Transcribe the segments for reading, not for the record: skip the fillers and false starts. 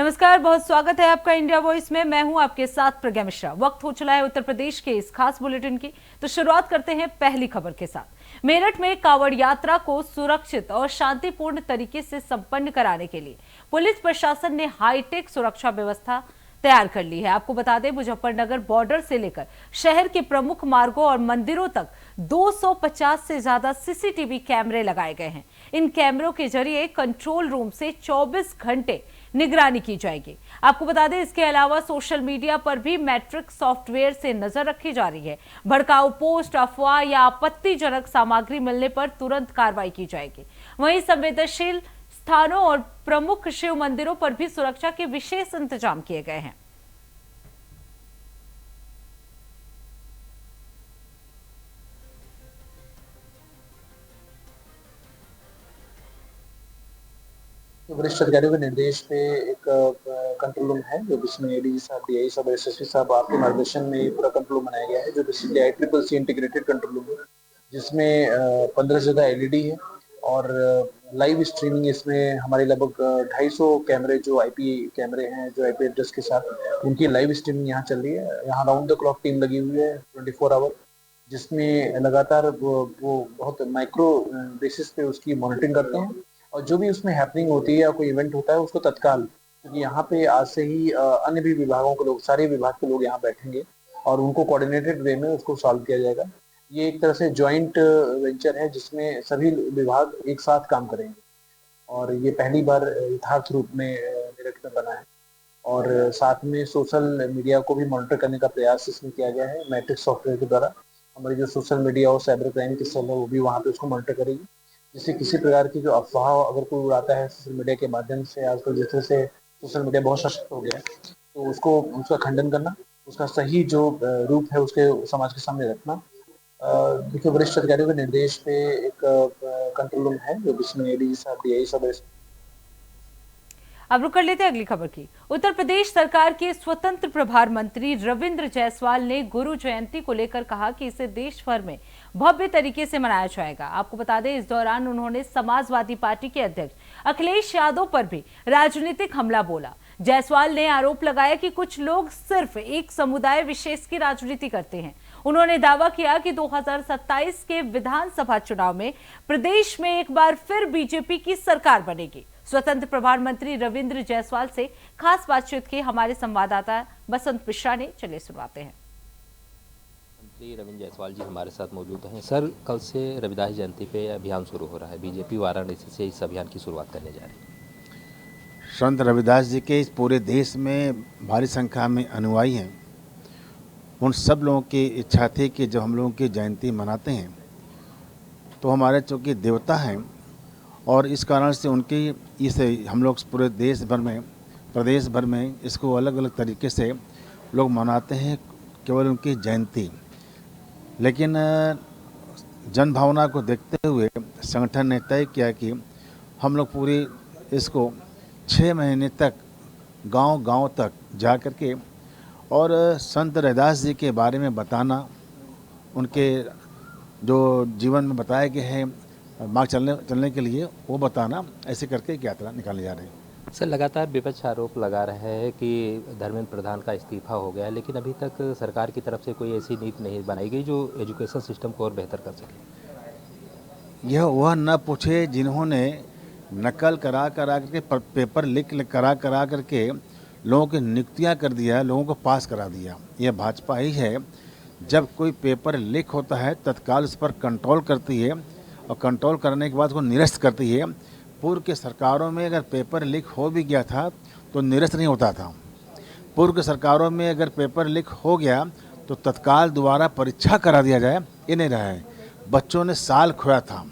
नमस्कार, बहुत स्वागत है आपका इंडिया वॉइस में। मैं हूं आपके साथ प्रज्ञा मिश्रा। वक्त हो चला है उत्तर प्रदेश के इस खास बुलेटिन की, तो शुरुआत करते हैं पहली खबर के साथ। मेरठ में कांवड़ यात्रा को सुरक्षित और शांतिपूर्ण तरीके से संपन्न कराने के लिए पुलिस प्रशासन ने हाईटेक सुरक्षा व्यवस्था तैयार कर ली है। आपको बता दें, मुजफ्फरनगर बॉर्डर से लेकर शहर के प्रमुख मार्गों और मंदिरों तक 250 से ज्यादा सीसीटीवी कैमरे लगाए गए हैं। इन कैमरों के जरिए कंट्रोल रूम से 24 घंटे निगरानी की जाएगी। आपको बता दें, इसके अलावा सोशल मीडिया पर भी मैट्रिक सॉफ्टवेयर से नजर रखी जा रही है। भड़काऊ पोस्ट, अफवाह या आपत्तिजनक सामग्री मिलने पर तुरंत कार्रवाई की जाएगी। वहीं संवेदनशील स्थानों और प्रमुख शिव मंदिरों पर भी सुरक्षा के विशेष इंतजाम किए गए हैं। वरिष्ठ अधिकारियों के निर्देश पे एक कंट्रोल रूम है, जो जिसमें एडीजी साहब, डीआई साहब, एसएसपी साहब आपके मार्गदर्शन में पूरा कंट्रोल रूम बनाया गया है, जो basically ICCC integrated control room है, जिसमें 15 से ज्यादा एलईडी है और लाइव स्ट्रीमिंग इसमें हमारे लगभग 250 कैमरे जो आईपी कैमरे हैं, जो आईपी एड्रेस के साथ, उनकी लाइव स्ट्रीमिंग यहाँ चल रही है। यहाँ राउंड द क्लॉक टीम लगी हुई है 24 आवर, जिसमें लगातार वो बहुत माइक्रो बेसिस पे उसकी मॉनिटरिंग करते हैं और जो भी उसमें हैपनिंग होती है या कोई इवेंट होता है उसको तत्काल, क्योंकि यहाँ पे आज से ही अन्य भी विभागों के लोग, सारे विभाग के लोग यहाँ बैठेंगे और उनको कोऑर्डिनेटेड वे में उसको सॉल्व किया जाएगा। ये एक तरह से जॉइंट वेंचर है जिसमें सभी विभाग एक साथ काम करेंगे और ये पहली बार यथार्थ रूप में मेरठ में बना है। और साथ में सोशल मीडिया को भी मॉनिटर करने का प्रयास इसमें किया गया है। मैट्रिक्स सॉफ्टवेयर के द्वारा हमारी जो सोशल मीडिया और साइबर क्राइम की सेल है वो भी वहाँ पे उसको मॉनिटर करेगी, जिससे किसी प्रकार की जो अफवाह अगर कोई उड़ाता है सोशल मीडिया के माध्यम से, आजकल जिस तरह से सोशल मीडिया बहुत सशक्त हो गया है, तो उसका खंडन करना, उसका सही जो रूप है उसके समाज के सामने रखना। देखिए, वरिष्ठ अधिकारियों के निर्देश पे एक कंट्रोल रूम है, जो जिसमें एडीजी साहब, डीआई साहब। अब रुक कर लेते हैं अगली खबर की। उत्तर प्रदेश सरकार के स्वतंत्र प्रभार मंत्री रविंद्र जायसवाल ने गुरु जयंती को लेकर कहा कि इसे देश भर में भव्य तरीके से मनाया जाएगा। आपको बता दें, इस दौरान उन्होंने समाजवादी पार्टी के अध्यक्ष अखिलेश यादव पर भी राजनीतिक हमला बोला। जायसवाल ने आरोप लगाया कि कुछ लोग सिर्फ एक समुदाय विशेष की राजनीति करते हैं। उन्होंने दावा किया कि 2027 के विधानसभा चुनाव में प्रदेश में एक बार फिर बीजेपी की सरकार बनेगी। स्वतंत्र प्रभार मंत्री रविंद्र जायसवाल से खास बातचीत की हमारे संवाददाता बसंत मिश्रा ने। चलिए सुनवाते हैं। मंत्री रविंद्र जायसवाल जी हमारे साथ मौजूद हैं। सर, कल से रविदास जयंती पे अभियान शुरू हो रहा है। बीजेपी वाराणसी से इस अभियान की शुरुआत करने जा रही है। संत रविदास जी के इस पूरे देश में भारी संख्या में अनुयायी हैं। उन सब लोगों की इच्छा थी कि जब हम लोगों की जयंती मनाते हैं तो हमारे चूँकि देवता हैं और इस कारण से उनकी इस हम लोग पूरे देश भर में, प्रदेश भर में इसको अलग अलग तरीके से लोग मनाते हैं, केवल उनकी जयंती। लेकिन जन भावना को देखते हुए संगठन ने तय किया कि हम लोग पूरी इसको 6 महीने तक गांव-गांव तक जा कर के और संत रविदास जी के बारे में बताना, उनके जो जीवन में बताए गए हैं मार्ग चलने के लिए वो बताना, ऐसे करके एक यात्रा निकाली जा रही है। सर, लगातार विपक्ष आरोप लगा रहे हैं कि धर्मेंद्र प्रधान का इस्तीफा हो गया है, लेकिन अभी तक सरकार की तरफ से कोई ऐसी नीति नहीं बनाई गई जो एजुकेशन सिस्टम को और बेहतर कर सके। यह वह न पूछे जिन्होंने नकल करा के पेपर लीक करा करके लोगों की नियुक्तियाँ कर दिया, लोगों को पास करा दिया। यह भाजपा ही है। जब कोई पेपर लीक होता है तत्काल उस पर कंट्रोल करती है और कंट्रोल करने के बाद उसको निरस्त करती है। पूर्व के सरकारों में अगर पेपर लीक हो भी गया था तो निरस्त नहीं होता था। पूर्व के सरकारों में अगर पेपर लीक हो गया तो तत्काल दोबारा परीक्षा करा दिया जाए, ये नहीं रहा है। बच्चों ने साल खोया था,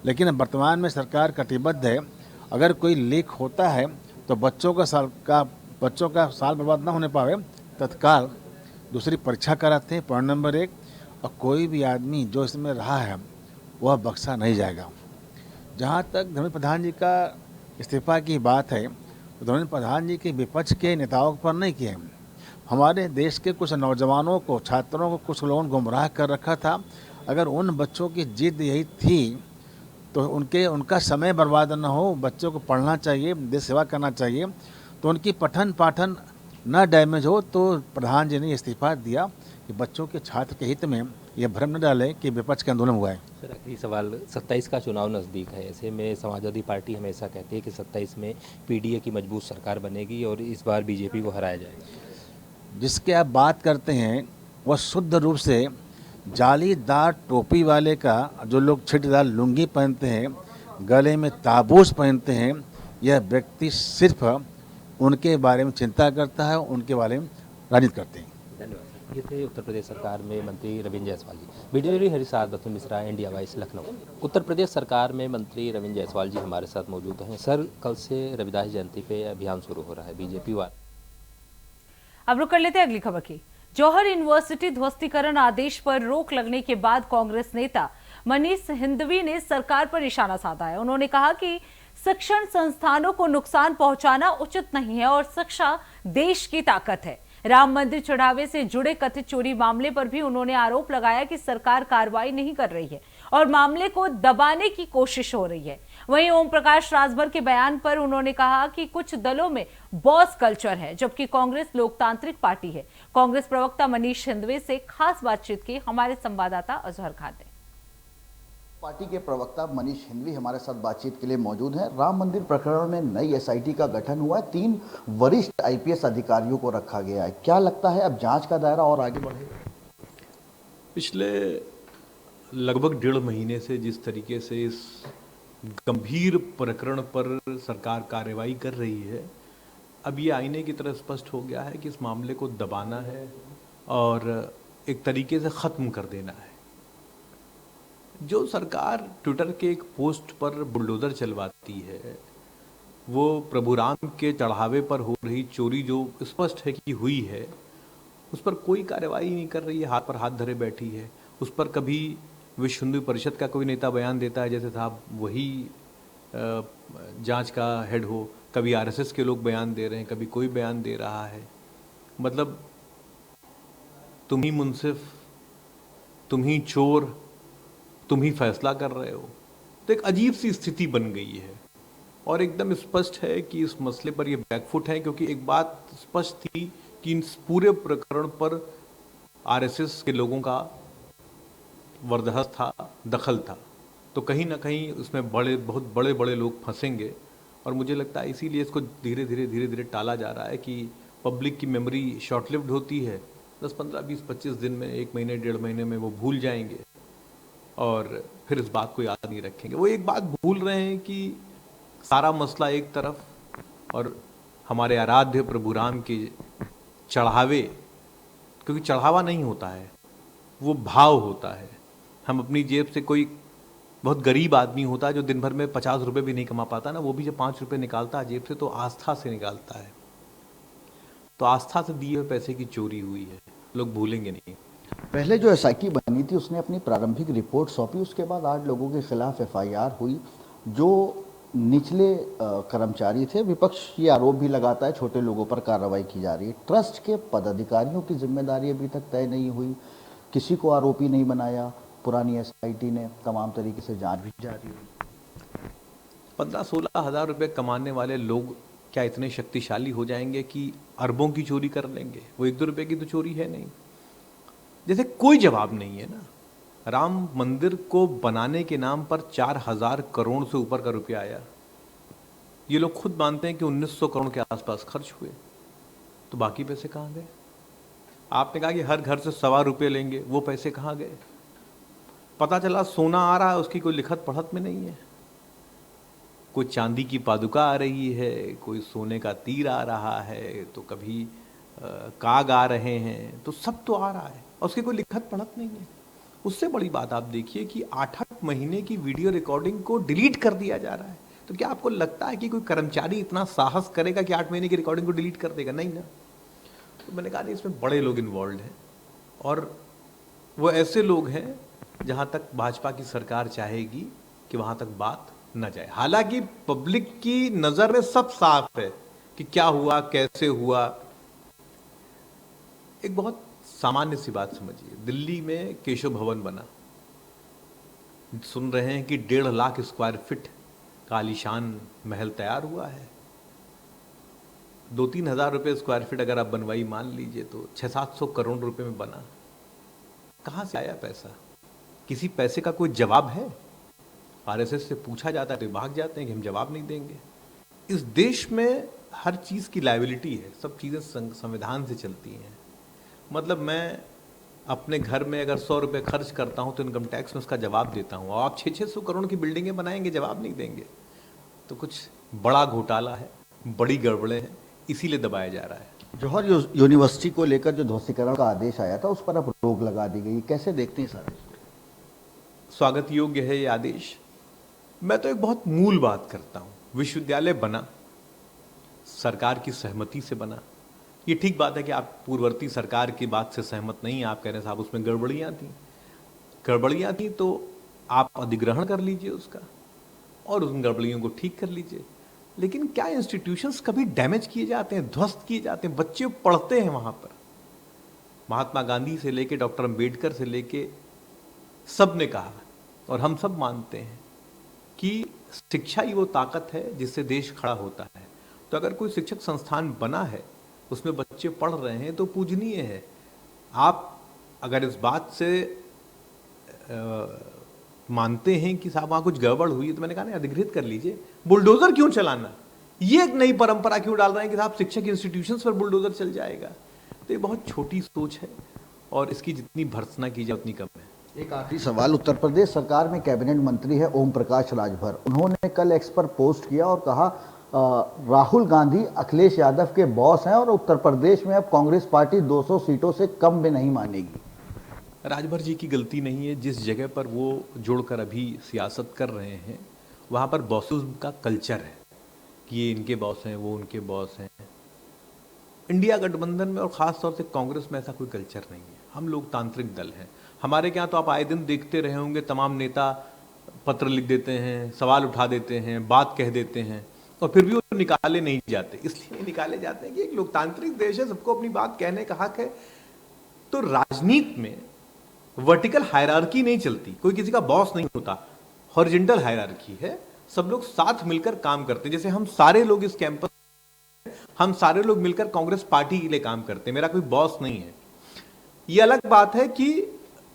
लेकिन वर्तमान में सरकार कटिबद्ध है। अगर कोई लीक होता है तो बच्चों का साल बर्बाद ना होने पावे, तत्काल दूसरी परीक्षा कराते हैं, पॉइंट नंबर 1। और कोई भी आदमी जो इसमें रहा है वह बख्शा नहीं जाएगा। जहाँ तक धर्मेंद्र प्रधान जी का इस्तीफा की बात है, तो धर्मेंद्र प्रधान जी के विपक्ष के नेताओं पर नहीं किए। हमारे देश के कुछ नौजवानों को, छात्रों को कुछ लोगों ने गुमराह कर रखा था। अगर उन बच्चों की जिद यही थी तो उनका समय बर्बाद न हो, बच्चों को पढ़ना चाहिए, देश सेवा करना चाहिए, तो उनकी पठन पाठन न डैमेज हो, तो प्रधान जी ने इस्तीफा दिया कि बच्चों के छात्र के हित में यह भ्रम न डालें कि विपक्ष के आंदोलन हुआ है। सर आखिरी सवाल, 27 का चुनाव नज़दीक है, ऐसे में समाजवादी पार्टी हमेशा कहती है कि 27 में पीडीए की मजबूत सरकार बनेगी और इस बार बीजेपी को हराया जाएगा। जिसके आप बात करते हैं वह शुद्ध रूप से जालीदार टोपी वाले का, जो लोग छिटदार लुंगी पहनते हैं, गले में ताबूस पहनते हैं, यह व्यक्ति सिर्फ उनके बारे में चिंता करता है, उनके बारे में राजनीति करते हैं। धन्यवाद। ये थे उत्तर प्रदेश सरकार में मंत्री Ravindra Jaiswal ji. Video journalist Harisar Batul Mishra, India Voice, Lucknow. Uttar Pradesh सरकार में मंत्री रविंद्र जायसवाल जी हमारे साथ मौजूद हैं। सर, कल से रविदास जयंती पे अभियान शुरू हो रहा है बीजेपी वाला। अब रुक कर लेते हैं अगली खबर की। जौहर यूनिवर्सिटी ध्वस्तीकरण आदेश पर रोक लगने के बाद कांग्रेस नेता मनीष हिंदवी ने सरकार पर निशाना साधा है। उन्होंने कहा कि शिक्षण संस्थानों को नुकसान पहुंचाना उचित नहीं है और शिक्षा देश की ताकत है। राम मंदिर चढ़ावे से जुड़े कथित चोरी मामले पर भी उन्होंने आरोप लगाया कि सरकार कार्रवाई नहीं कर रही है और मामले को दबाने की कोशिश हो रही है। वहीं ओम प्रकाश राजभर के बयान पर उन्होंने कहा कि कुछ दलों में बॉस कल्चर है, जबकि कांग्रेस लोकतांत्रिक पार्टी है। कांग्रेस प्रवक्ता मनीष हिंदवे से खास बातचीत की हमारे संवाददाता अजहर खान ने। पार्टी के प्रवक्ता मनीष हिंदवी हमारे साथ बातचीत के लिए मौजूद हैं। राम मंदिर प्रकरण में नई एसआईटी का गठन हुआ है, 3 वरिष्ठ आईपीएस अधिकारियों को रखा गया है। क्या लगता है अब जांच का दायरा और आगे बढ़ेगा? पिछले लगभग 1.5 महीने से जिस तरीके से इस गंभीर प्रकरण पर सरकार कार्रवाई कर रही है, अब ये आईने की तरह स्पष्ट हो गया है कि इस मामले को दबाना है और एक तरीके से ख़त्म कर देना है। जो सरकार ट्विटर के एक पोस्ट पर बुलडोजर चलवाती है, वो प्रभु राम के चढ़ावे पर हो रही चोरी जो स्पष्ट है कि हुई है, उस पर कोई कार्रवाई नहीं कर रही है, हाथ पर हाथ धरे बैठी है। उस पर कभी विश्व हिंदू परिषद का कोई नेता बयान देता है जैसे साहब वही जांच का हेड हो, कभी आरएसएस के लोग बयान दे रहे हैं, कभी कोई बयान दे रहा है। मतलब तुम ही मुंसिफ, तुम ही चोर, तुम ही फैसला कर रहे हो। तो एक अजीब सी स्थिति बन गई है और एकदम स्पष्ट है कि इस मसले पर ये बैकफुट है, क्योंकि एक बात स्पष्ट थी कि इस पूरे प्रकरण पर आरएसएस के लोगों का वर्दहस्त था, दखल था। तो कहीं ना कहीं उसमें बहुत बड़े बड़े लोग फंसेंगे और मुझे लगता है इसीलिए इसको धीरे धीरे टाला जा रहा है कि पब्लिक की मेमोरी शॉर्ट लिव्ड होती है। 10, 15, 20, 25 दिन में, 1 महीने, 1.5 महीने में वो भूल जाएंगे और फिर इस बात को याद नहीं रखेंगे। वो एक बात भूल रहे हैं कि सारा मसला एक तरफ और हमारे आराध्य प्रभु राम के चढ़ावे, क्योंकि चढ़ावा नहीं होता है, वो भाव होता है। हम अपनी जेब से, कोई बहुत गरीब आदमी होता है जो दिन भर में 50 रुपये भी नहीं कमा पाता ना, वो भी जब 5 रुपये निकालता है जेब से तो आस्था से निकालता है। तो आस्था से दिए हुए पैसे की चोरी हुई है, लोग भूलेंगे नहीं। पहले जो एसआईटी बनी थी उसने अपनी प्रारंभिक रिपोर्ट सौंपी, उसके बाद 8 लोगों के खिलाफ एफआईआर हुई जो निचले कर्मचारी थे। विपक्ष ये आरोप भी लगाता है छोटे लोगों पर कार्रवाई की जा रही है। ट्रस्ट के पदाधिकारियों की जिम्मेदारी अभी तक तय नहीं हुई, किसी को आरोपी नहीं बनाया। पुरानी एसआईटी ने तमाम तरीके से जांच भी जारी हुई। 15-16 हज़ार रुपये कमाने वाले लोग क्या इतने शक्तिशाली हो जाएंगे कि अरबों की चोरी कर लेंगे? वो 1-2 रुपये की तो चोरी है नहीं। जैसे कोई जवाब नहीं है ना। राम मंदिर को बनाने के नाम पर 4,000 करोड़ से ऊपर का रुपया आया। ये लोग खुद मानते हैं कि 1900 करोड़ के आसपास खर्च हुए, तो बाकी पैसे कहाँ गए? आपने कहा कि हर घर से 1.25 रुपये लेंगे, वो पैसे कहाँ गए? पता चला सोना आ रहा है, उसकी कोई लिखत पढ़त में नहीं है। कोई चांदी की पादुका आ रही है, कोई सोने का तीर आ रहा है, तो कभी काग आ रहे हैं, तो सब तो आ रहा है और उसकी कोई लिखत पढ़त नहीं है। उससे बड़ी बात आप देखिए कि 8-8 महीने की वीडियो रिकॉर्डिंग को डिलीट कर दिया जा रहा है। तो क्या आपको लगता है कि कोई कर्मचारी इतना साहस करेगा कि 8 महीने की रिकॉर्डिंग को डिलीट कर देगा? नहीं ना। तो मैंने कहा इसमें बड़े लोग इन्वॉल्व हैं और वो ऐसे लोग हैं जहां तक भाजपा की सरकार चाहेगी कि वहां तक बात न जाए। हालांकि पब्लिक की नजर में सब साफ है कि क्या हुआ, कैसे हुआ। एक बहुत सामान्य सी बात समझिए, दिल्ली में केशव भवन बना, सुन रहे हैं कि 1.5 लाख स्क्वायर फीट का आलीशान महल तैयार हुआ है। 2-3 हज़ार रुपये स्क्वायर फीट अगर आप बनवाई मान लीजिए तो 600-700 करोड़ रुपए में बना। कहाँ से आया पैसा? किसी पैसे का कोई जवाब है? आरएसएस से पूछा जाता है तो भाग जाते हैं कि हम जवाब नहीं देंगे। इस देश में हर चीज़ की लायबिलिटी है, सब चीज़ें संविधान से चलती हैं। मतलब मैं अपने घर में अगर 100 रुपये खर्च करता हूँ तो इनकम टैक्स में उसका जवाब देता हूँ, और आप 600 करोड़ की बिल्डिंगें बनाएंगे, जवाब नहीं देंगे, तो कुछ बड़ा घोटाला है, बड़ी गड़बड़े हैं, इसीलिए दबाया जा रहा है। जौहर यूनिवर्सिटी को लेकर जो ध्वस्तीकरण का आदेश आया था उस पर अब रोक लगा दी गई, कैसे देखते हैं सर? स्वागत योग्य है ये आदेश। मैं तो एक बहुत मूल बात करता हूँ, विश्वविद्यालय बना सरकार की सहमति से बना। ये ठीक बात है कि आप पूर्ववर्ती सरकार की बात से सहमत नहीं, आप कह रहे हैं साहब उसमें गड़बड़ियाँ थी तो आप अधिग्रहण कर लीजिए उसका और उन गड़बड़ियों को ठीक कर लीजिए। लेकिन क्या इंस्टीट्यूशंस कभी डैमेज किए जाते हैं, ध्वस्त किए जाते हैं? बच्चे पढ़ते हैं वहाँ पर। महात्मा गांधी से लेके डॉक्टर अंबेडकर से लेके सब ने कहा, और हम सब मानते हैं कि शिक्षा ही वो ताकत है जिससे देश खड़ा होता है। तो अगर कोई शिक्षक संस्थान बना है, उसमें बच्चे पढ़ रहे हैं, तो पूजनीय है। आप अगर इस बात से मानते हैं कि साहब वहाँ कुछ गड़बड़ हुई है, तो मैंने कहा ना, अधिग्रहित कर लीजिए। बुलडोजर क्यों चलाना? ये एक नई परंपरा क्यों डाल रहे हैं कि साहब शिक्षक इंस्टीट्यूशंस पर बुलडोजर चल जाएगा? तो ये बहुत छोटी सोच है और इसकी जितनी भर्त्सना की जाए उतनी कम है। एक आखिरी सवाल, उत्तर प्रदेश सरकार में कैबिनेट मंत्री है ओम प्रकाश राजभर, उन्होंने कल एक्स पर पोस्ट किया और कहा राहुल गांधी अखिलेश यादव के बॉस हैं और उत्तर प्रदेश में अब कांग्रेस पार्टी 200 सीटों से कम में नहीं मानेगी। राजभर जी की गलती नहीं है। जिस जगह पर वो जुड़कर अभी सियासत कर रहे हैं वहाँ पर बॉसिज्म का कल्चर है कि ये इनके बॉस हैं, वो उनके बॉस हैं। इंडिया गठबंधन में और ख़ास तौर से कांग्रेस में ऐसा कोई कल्चर नहीं है। हम लोकतांत्रिक दल हैं। हमारे यहाँ तो आप आए दिन देखते रहे होंगे, तमाम नेता पत्र लिख देते हैं, सवाल उठा देते हैं, बात कह देते हैं, और फिर भी वो निकाले नहीं जाते। इसलिए नहीं निकाले जाते हैं कि एक लोकतांत्रिक देश है, सबको अपनी बात कहने का हक है। तो राजनीति में वर्टिकल हायरार्की नहीं चलती, कोई किसी का बॉस नहीं होता, हॉरिजॉन्टल हायरार्की है। सब लोग साथ मिलकर काम करते हैं। जैसे हम सारे लोग इस कैंपस, हम सारे लोग मिलकर कांग्रेस पार्टी के लिए काम करते हैं, मेरा कोई बॉस नहीं है। ये अलग बात है कि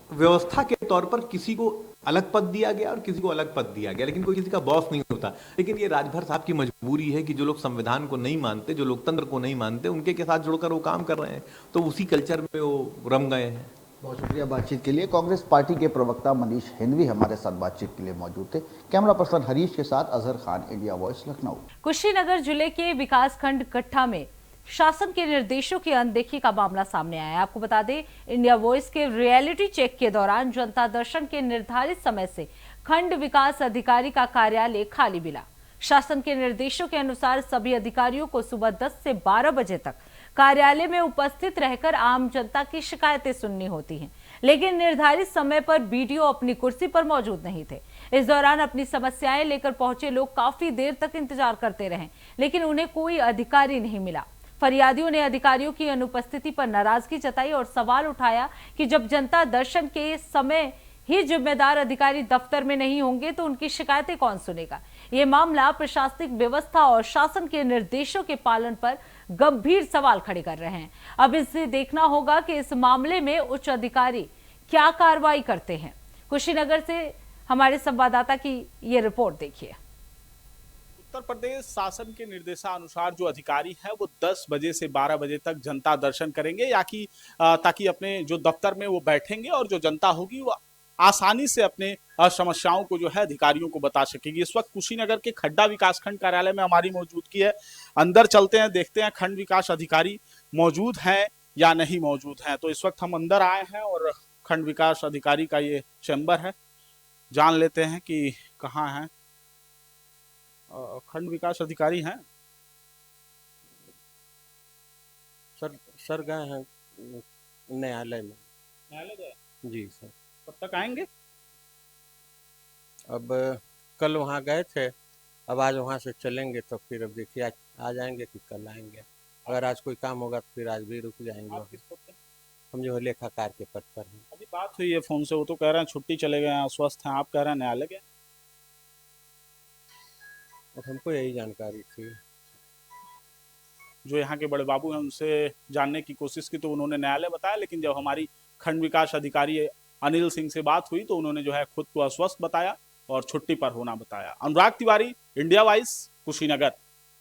व्यवस्था के तौर पर किसी को अलग पद दिया गया और किसी को अलग पद दिया गया, लेकिन कोई किसी का बॉस नहीं होता। लेकिन ये राजभर साहब की मजबूरी है कि जो लोग संविधान को नहीं मानते, जो लोकतंत्र को नहीं मानते, उनके के साथ जुड़कर वो काम कर रहे हैं, तो उसी कल्चर में वो रम गए हैं। बहुत शुक्रिया बातचीत के लिए। कांग्रेस पार्टी के प्रवक्ता मनीष हिंदवी हमारे साथ बातचीत के लिए मौजूद थे। कैमरा पर्सन हरीश के साथ अजहर खान, इंडिया वॉइस, लखनऊ। कुशीनगर जिले के विकासखंड कट्ठा में शासन के निर्देशों की अनदेखी का मामला सामने आया है। आपको बता दें, इंडिया वॉइस के रियलिटी चेक के दौरान जनता दर्शन के निर्धारित समय से खंड विकास अधिकारी का कार्यालय खाली मिला। शासन के निर्देशों के अनुसार सभी अधिकारियों को सुबह 10 से 12 बजे तक कार्यालय में उपस्थित रहकर आम जनता की शिकायतें सुननी होती हैं, लेकिन निर्धारित समय पर बीडीओ अपनी कुर्सी पर मौजूद नहीं थे। इस दौरान अपनी समस्याएं लेकर पहुंचे लोग काफी देर तक इंतजार करते रहे, लेकिन उन्हें कोई अधिकारी नहीं मिला। फरियादियों ने अधिकारियों की अनुपस्थिति पर नाराजगी जताई और सवाल उठाया कि जब जनता दर्शन के समय ही जिम्मेदार अधिकारी दफ्तर में नहीं होंगे तो उनकी शिकायतें कौन सुनेगा। ये मामला प्रशासनिक व्यवस्था और शासन के निर्देशों के पालन पर गंभीर सवाल खड़े कर रहे हैं। अब इसे देखना होगा कि इस मामले में उच्च अधिकारी क्या कार्रवाई करते हैं। कुशीनगर से हमारे संवाददाता की ये रिपोर्ट देखिए। उत्तर प्रदेश शासन के निर्देशानुसार जो अधिकारी हैं वो 10 बजे से 12 बजे तक जनता दर्शन करेंगे, या कि ताकि अपने जो दफ्तर में वो बैठेंगे और जो जनता होगी वो आसानी से अपने समस्याओं को जो है अधिकारियों को बता सकेगी। इस वक्त कुशीनगर के खड्डा विकासखंड कार्यालय में हमारी मौजूदगी है। अंदर चलते हैं, देखते हैं खंड विकास अधिकारी मौजूद हैं या नहीं मौजूद हैं। तो इस वक्त हम अंदर आए हैं और खंड विकास अधिकारी का ये चैम्बर है, जान लेते हैं कि कहाँ है। खंड विकास अधिकारी हैं सर गए हैं न्यायालय में। न्यायालय गए? जी सर। कब तक आएंगे? अब कल वहाँ गए थे, अब आज वहाँ से चलेंगे, तो फिर अब देखिए आज आ जाएंगे कि कल आएंगे। अगर आज कोई काम होगा तो फिर आज भी रुक जाएंगे। आप किस पद पे? हम जो है लेखाकार के पद पर हैं। अभी बात हुई है फोन से, वो तो कह रहे हैं छुट्टी चले गए हैं, अस्वस्थ हैं। आप कह रहे हैं न्यायालय गए? और हमको यही जानकारी थी। जो यहाँ के बड़े बाबू हैं उनसे जानने की कोशिश की तो उन्होंने न्यायालय बताया, लेकिन जब हमारी खंड विकास अधिकारी अनिल सिंह से बात हुई तो उन्होंने जो है खुद को अस्वस्थ बताया और छुट्टी पर होना बताया। अनुराग तिवारी, इंडिया वाइस, कुशीनगर।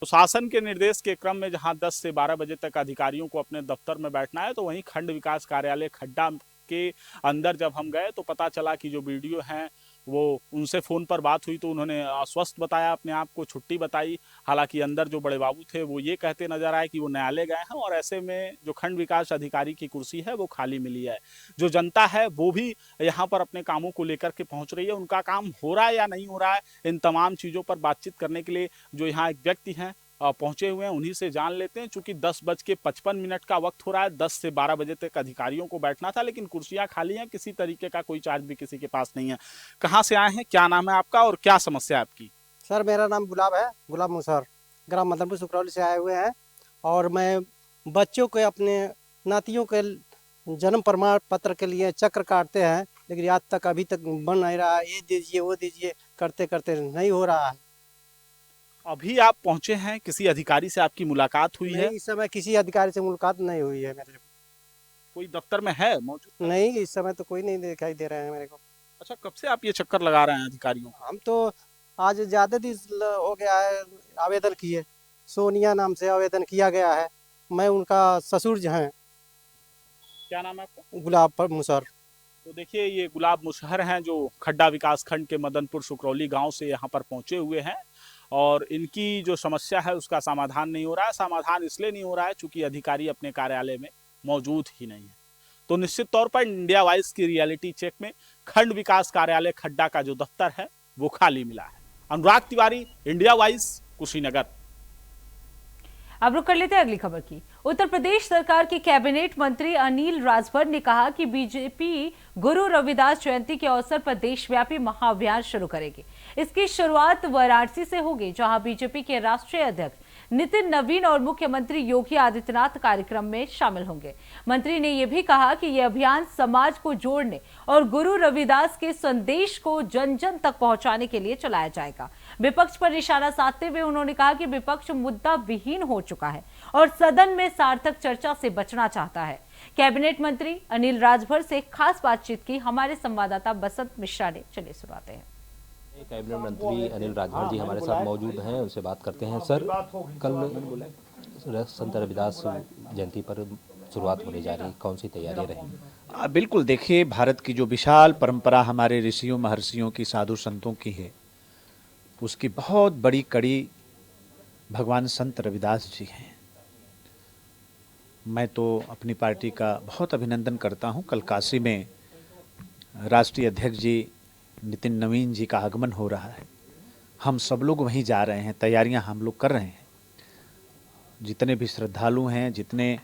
तो शासन के निर्देश के क्रम में जहां 10 से 12 बजे तक अधिकारियों को अपने दफ्तर में बैठना है, तो वहीं खंड विकास कार्यालय खड्डा के अंदर जब हम गए तो पता चला कि जो वीडियो हैं वो उनसे फ़ोन पर बात हुई तो उन्होंने अस्वस्थ बताया, अपने आप को छुट्टी बताई। हालांकि अंदर जो बड़े बाबू थे वो ये कहते नजर आए कि वो न्यायालय गए हैं और ऐसे में जो खंड विकास अधिकारी की कुर्सी है वो खाली मिली है। जो जनता है वो भी यहाँ पर अपने कामों को लेकर के पहुँच रही है, उनका काम हो रहा है या नहीं हो रहा है, इन तमाम चीज़ों पर बातचीत करने के लिए जो यहाँ एक व्यक्ति हैं पहुंचे हुए हैं, उन्हीं से जान लेते हैं। चूंकि 10:55 का वक्त हो रहा है, 10 से 12 बजे तक अधिकारियों को बैठना था, लेकिन कुर्सियां खाली हैं, किसी तरीके का कोई चार्ज भी किसी के पास नहीं है। कहां से आए हैं, क्या नाम है आपका और क्या समस्या है आपकी? सर मेरा नाम गुलाब है, गुलाब मुसहर, ग्राम मदनपुर सुकरौली से आए हुए हैं और मैं बच्चों के अपने नातियों के जन्म प्रमाण पत्र के लिए चक्र काटते हैं, लेकिन आज तक अभी तक बन नहीं रहा है। ये दीजिए वो दीजिए करते करते नहीं हो रहा है। अभी आप पहुंचे हैं, किसी अधिकारी से आपकी मुलाकात हुई है? इस समय किसी अधिकारी से मुलाकात नहीं हुई है मेरे को। कोई दफ्तर में है मौजूद? नहीं, इस समय तो कोई नहीं दिखाई दे रहा है मेरे को। अच्छा, कब से आप ये चक्कर लगा रहे हैं अधिकारियों को? हम तो आज ज़्यादा दिन हो गया है आवेदन किए, सोनिया नाम से आवेदन किया गया है। मैं उनका ससुर जो हैं। क्या नाम है आपका? गुलाब मुसहर। तो देखिए, ये गुलाब मुसहर हैं जो खड्डा विकास खंड के मदनपुर सुकरौली गांव से यहाँ पर पहुंचे हुए हैं और इनकी जो समस्या है उसका समाधान नहीं हो रहा है। समाधान इसलिए नहीं हो रहा है चूंकि अधिकारी अपने कार्यालय में मौजूद ही नहीं है। तो निश्चित तौर पर इंडिया वाइस की रियलिटी चेक में खंड विकास कार्यालय खड्डा का जो दफ्तर है वो खाली मिला है। अनुराग तिवारी, इंडिया वाइस, कुशीनगर। अब रुक कर लेते हैं अगली खबर की। उत्तर प्रदेश सरकार के कैबिनेट मंत्री अनिल राजभर ने कहा कि बीजेपी गुरु रविदास जयंती के अवसर पर देशव्यापी महाअभियान शुरू करेगी। इसकी शुरुआत वाराणसी से होगी, जहां बीजेपी के राष्ट्रीय अध्यक्ष नितिन नवीन और मुख्यमंत्री योगी आदित्यनाथ कार्यक्रम में शामिल होंगे। मंत्री ने यह भी कहा कि यह अभियान समाज को जोड़ने और गुरु रविदास के संदेश को जन जन तक पहुंचाने के लिए चलाया जाएगा। विपक्ष पर निशाना साधते हुए उन्होंने कहा कि विपक्ष मुद्दा विहीन हो चुका है और सदन में सार्थक चर्चा से बचना चाहता है। कैबिनेट मंत्री अनिल राजभर से खास बातचीत की हमारे संवाददाता बसंत मिश्रा ने। चलिए सुनाते हैं। कैबिनेट मंत्री अनिल राजभर जी हमारे साथ मौजूद हैं, उनसे बात करते हैं। सर, कल संत रविदास जयंती पर शुरुआत होने जा रही, कौन सी तैयारियां रहेंगी? बिल्कुल, देखिए, भारत की जो विशाल परंपरा हमारे ऋषियों महर्षियों की, साधु संतों की है, उसकी बहुत बड़ी कड़ी भगवान संत रविदास जी हैं। मैं तो अपनी पार्टी का बहुत अभिनंदन करता हूं। कल काशी में राष्ट्रीय अध्यक्ष जी नितिन नवीन जी का आगमन हो रहा है। हम सब लोग वहीं जा रहे हैं, तैयारियां हम लोग कर रहे हैं। जितने भी श्रद्धालु हैं, जितने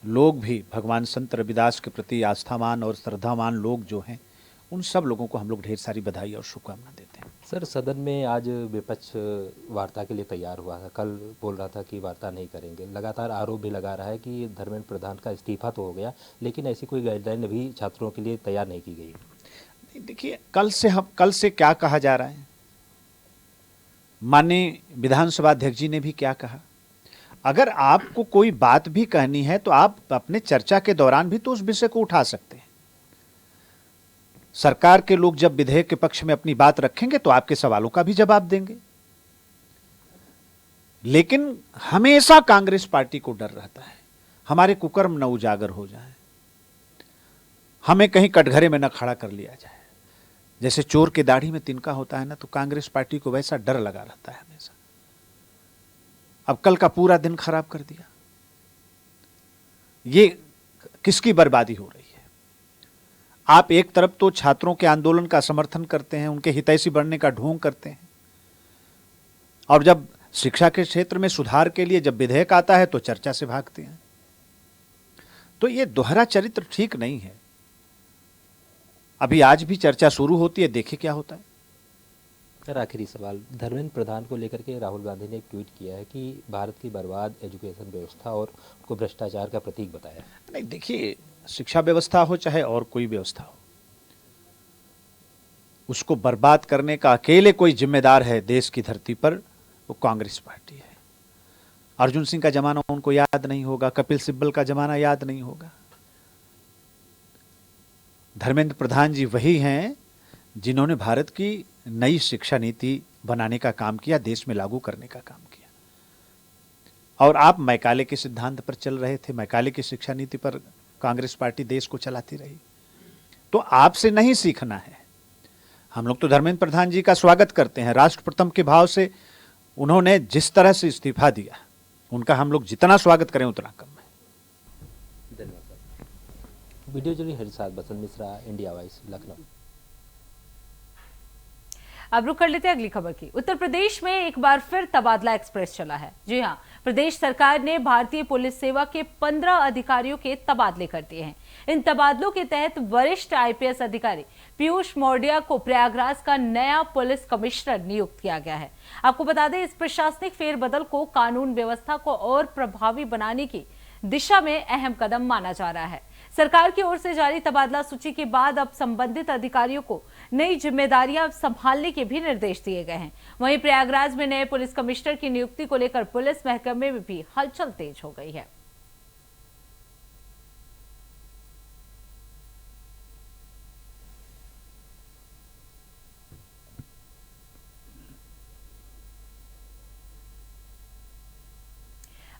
लोग भी भगवान संत रविदास के प्रति आस्थावान और श्रद्धावान लोग जो हैं, उन सब लोगों को हम लोग ढेर सारी बधाई और शुभकामना देते हैं। सर, सदन में आज विपक्ष वार्ता के लिए तैयार हुआ था, कल बोल रहा था कि वार्ता नहीं करेंगे। लगातार आरोप भी लगा रहा है कि धर्मेंद्र प्रधान का इस्तीफा तो हो गया, लेकिन ऐसी कोई गाइडलाइन अभी छात्रों के लिए तैयार नहीं की गई। देखिए, कल से क्या कहा जा रहा है? माननीय विधानसभा अध्यक्ष जी ने भी क्या कहा? अगर आपको कोई बात भी कहनी है तो आप अपने चर्चा के दौरान भी तो उस विषय को उठा सकते हैं। सरकार के लोग जब विधेयक के पक्ष में अपनी बात रखेंगे तो आपके सवालों का भी जवाब देंगे। लेकिन हमेशा कांग्रेस पार्टी को डर रहता है हमारे कुकर्म न उजागर हो जाए, हमें कहीं कटघरे में न खड़ा कर लिया जाए। जैसे चोर के दाढ़ी में तिनका होता है ना, तो कांग्रेस पार्टी को वैसा डर लगा रहता है हमेशा। अब कल का पूरा दिन खराब कर दिया। ये किसकी बर्बादी हो रही है? आप एक तरफ तो छात्रों के आंदोलन का समर्थन करते हैं, उनके हितैषी बनने का ढोंग करते हैं, और जब शिक्षा के क्षेत्र में सुधार के लिए जब विधेयक आता है तो चर्चा से भागते हैं। तो ये दोहरा चरित्र ठीक नहीं है। अभी आज भी चर्चा शुरू होती है, देखिए क्या होता है। सर, आखिरी सवाल, धर्मेंद्र प्रधान को लेकर के राहुल गांधी ने एक ट्वीट किया है कि भारत की बर्बाद एजुकेशन व्यवस्था और उसको भ्रष्टाचार का प्रतीक बताया। नहीं, देखिए, शिक्षा व्यवस्था हो चाहे और कोई व्यवस्था हो, उसको बर्बाद करने का अकेले कोई जिम्मेदार है देश की धरती पर, वो कांग्रेस पार्टी है। अर्जुन सिंह का जमाना उनको याद नहीं होगा, कपिल सिब्बल का जमाना याद नहीं होगा। धर्मेंद्र प्रधान जी वही हैं जिन्होंने भारत की नई शिक्षा नीति बनाने का काम किया, देश में लागू करने का काम किया। और आप मैकाले के सिद्धांत पर चल रहे थे, मैकाले की शिक्षा नीति पर कांग्रेस पार्टी देश को चलाती रही। तो आपसे नहीं सीखना है। हम लोग तो धर्मेंद्र प्रधान जी का स्वागत करते हैं, राष्ट्र प्रथम के भाव से उन्होंने जिस तरह से इस्तीफा दिया, उनका हम लोग जितना स्वागत करें उतना कम है। धन्यवाद सर। वीडियो जर्नलिस्ट हरिसाद बसंत मिश्रा, इंडिया वॉइस, लखनऊ। अब रुक कर लेते हैं अगली खबर की। उत्तर प्रदेश में एक बार फिर तबादला एक्सप्रेस चला है। जी हां, प्रदेश सरकार ने भारतीय पुलिस सेवा के 15 अधिकारियों के तबादले कर दिए हैं। इन तबादलों के तहत वरिष्ठ आईपीएस अधिकारी पीयूष मौर्य को प्रयागराज का नया पुलिस कमिश्नर नियुक्त किया गया है। आपको बता दें, इस प्रशासनिक फेरबदल को कानून व्यवस्था को और प्रभावी बनाने की दिशा में अहम कदम माना जा रहा है। सरकार की ओर से जारी तबादला सूची के बाद अब संबंधित अधिकारियों को नई जिम्मेदारियां संभालने के भी निर्देश दिए गए हैं। वहीं प्रयागराज में नए पुलिस कमिश्नर की नियुक्ति को लेकर पुलिस महकमे में भी हलचल तेज हो गई है।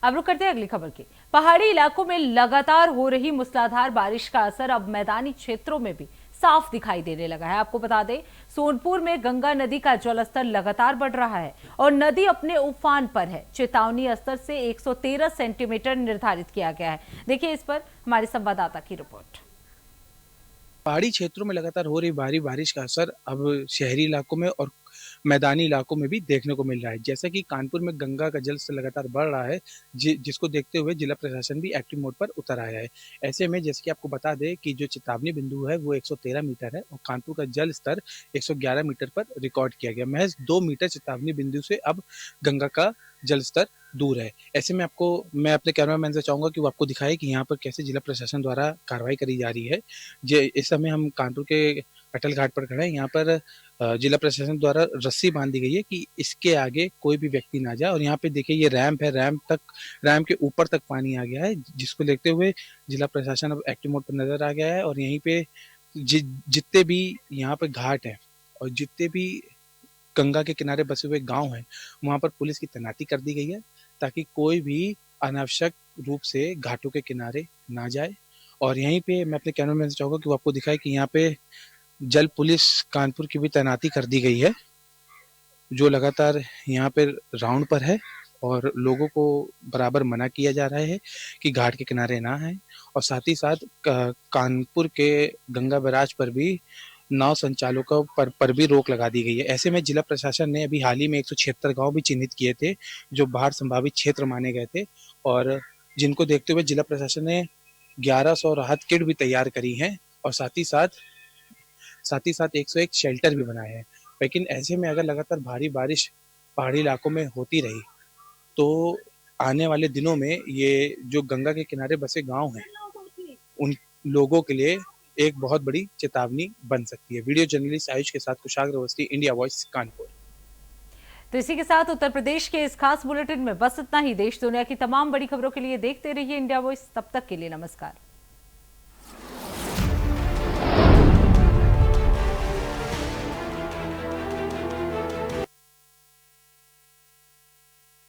अब रुक करते हैं अगली खबर की। पहाड़ी इलाकों में लगातार हो रही मूसलाधार बारिश का असर अब मैदानी क्षेत्रों में भी साफ दिखाई देने लगा है। आपको बता दें, सोनपुर में गंगा नदी का जलस्तर लगातार बढ़ रहा है और नदी अपने उफान पर है। चेतावनी स्तर से 113 सेंटीमीटर निर्धारित किया गया है। देखिए इस पर हमारे संवाददाता की रिपोर्ट। पहाड़ी क्षेत्रों में लगातार हो रही भारी बारिश का असर अब शहरी इलाकों में और मैदानी इलाकों में भी देखने को मिल रहा है। जैसा कि कानपुर में गंगा का जल स्तर लगातार बढ़ रहा है, जिसको देखते हुए जिला प्रशासन भी एक्टिव मोड पर उतर आया है। ऐसे में जैसे कि आपको बता दें कि जो चेतावनी बिंदु है वो 113 मीटर है और कानपुर का जल स्तर 111 मीटर पर रिकॉर्ड किया गया। महज 2 मीटर चेतावनी बिंदु से अब गंगा का जल स्तर दूर है। ऐसे में मैं अपने कैमरामैन से चाहूंगा कि वो आपको दिखाए कि यहाँ पर कैसे जिला प्रशासन द्वारा कार्रवाई करी जा रही है। इस समय हम कानपुर के अटल घाट पर खड़े हैं। यहाँ पर जिला प्रशासन द्वारा रस्सी बांध दी गई है कि इसके आगे कोई भी व्यक्ति ना जाए। और यहाँ पे देखिए ये रैंप है, रैंप के ऊपर तक पानी आ गया है, जिसको देखते हुए जिला प्रशासन अब एक्टिव मोड पर नजर आ गया है। और यहीं पे जितने भी यहाँ पे घाट है और जितने भी गंगा के किनारे बसे हुए गांव हैं, वहां पर पुलिस की तैनाती कर दी गई है ताकि कोई भी अनावश्यक रूप से घाटों के किनारे ना जाए। और यहीं पे मैं अपने कैमरामैन से चाहूंगा कि वो आपको दिखाए कि यहाँ पे जल पुलिस कानपुर की भी तैनाती कर दी गई है, जो लगातार यहाँ पे राउंड पर है और लोगों को बराबर मना किया जा रहा है कि घाट के किनारे ना आए। और साथ ही साथ कानपुर के गंगा बैराज पर भी नाव संचालकों पर भी रोक लगा दी गई है। ऐसे में जिला प्रशासन ने अभी हाल ही में 176 गांव भी चिन्हित किए थे जो बाढ़ संभावित क्षेत्र माने गए थे और जिनको देखते हुए जिला प्रशासन ने 1100 राहत किट भी तैयार करी हैं और साथ ही साथ 101 शेल्टर भी बनाए हैं। लेकिन ऐसे में अगर लगातार भारी बारिश पहाड़ी इलाकों में होती रही तो आने वाले दिनों में ये जो गंगा के किनारे बसे गांव हैं उन लोगों के लिए एक बहुत बड़ी चेतावनी बन सकती है। वीडियो जर्नलिस्ट आयुष के साथ कुशाग्र अवस्थी, इंडिया वॉइस, कानपुर। तो इसी के साथ उत्तर प्रदेश के इस खास बुलेटिन में बस इतना ही। देश दुनिया की तमाम बड़ी खबरों के लिए देखते रहिए इंडिया वॉइस। तब तक के लिए नमस्कार।